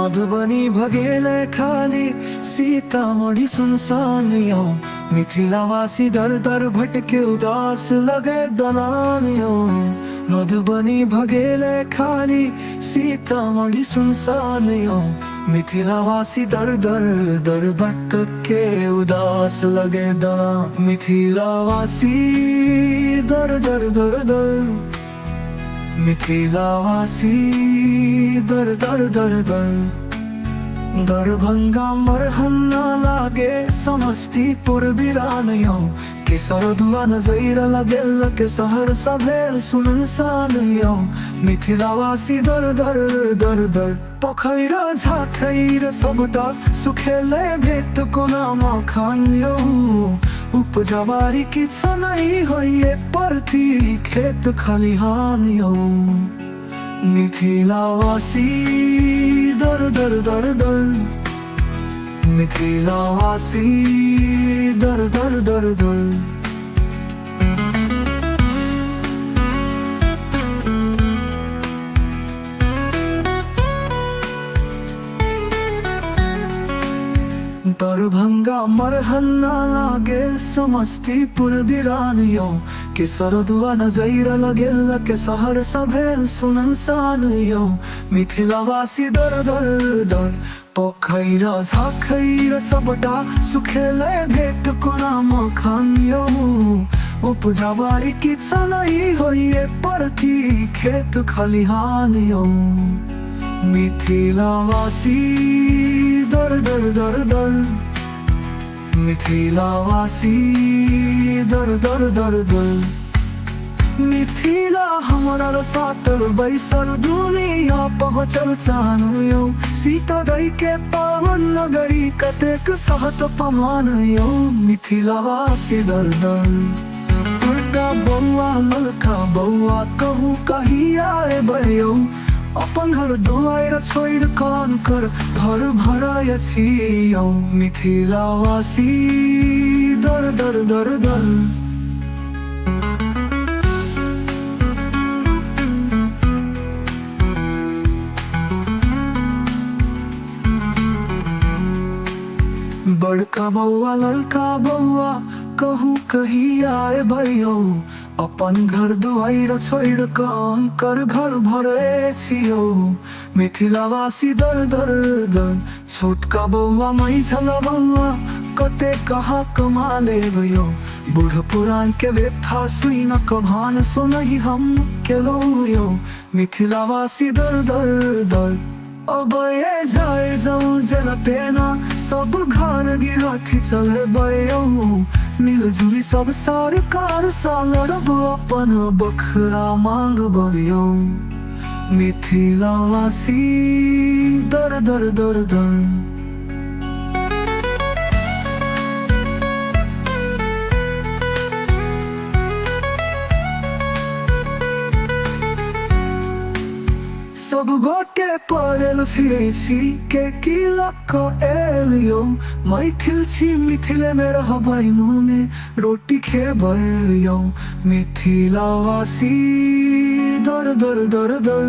मधुबनी भगेले खाली सीतामढ़ी सुनसान यो। मिथिलावासी दर दर भटके उदास लगे दलान यो। मधुबनी भगेले खाली सीतामढ़ी सुनसान यो। मिथिलावासी दर दर दर भटके उदास लगे दलान। मिथिलावासी दर दर दर दर। मिथिलावासी दर दर दर दर। दरभंगा मरहन्ना लागे समस्तीपुर बिरान यो। केसरदुआ नजैर लगेल के शहर सभेल सुनसान यो। मिथिलावासी दर दर दर दर। पोखैरा झाखैर सबटा सुखेले भेट कोना मखान यो। उपजाबारी किछ नहीं होइए परती खेत खलिहान यो। मिथिलावासी दर दर दर दर। मिथिलावासी दर दर दर दर। दरभंगा मरहन्ना लागे समस्तीपुर बिरान यो। केसरदुआ नजैर लगेल के शहर सभेल सुनसान यो। मिथिलावासी दर दर दर। पोखैरा झाखैर सबटा सुखेले भेट कोना मखान यो। उपजाबारी किछ नहीं होइए परती खेत खलिहान यो। मिथिलावासी दर दर दर दर। मिथिलावासी दर दर दर दर। मिथिला हमारा सातर बैसल दुनिया पहुँचल चाहनु यो। सीता दई के पावन नगरी कतेक सहत पमान यो। मिथिलावासी दर दर। बड़का बौआ ललका बौआ कहूँ कहिया एबयो। अपन घर दुआर छोड़ कान कर घर भराय छियौ। मिथिलावासी दर दर दर दर। बड़का बौआ ललका बौआ कहूँ कहिया एबयो। अपन घर दुआर छोड़ कान कर घर भरे छियौ। मिथिलावासी दर दर दर। छोटका बौआ मैझला बौआ कते कहा कमा लेबयो। बूढ़ पुरान के व्यथा सुई न कभान सुनहि हम केलो यो। मिथिलावासी दर दर दर। अब ये जाए जाऊं जना तेना सब घर गिरथी चले बयो। मिलजुली सब सरकार सालरब अपन बखरा मांग बयो। मिथिलावासी दर दर दर दर। सब गोटे पड़ल फिरे छी के किला को एलियो। मैथिल छी मिथिले में रहबै नूने रोटी खेबयो। मिथिलावासी दर दर दर दर।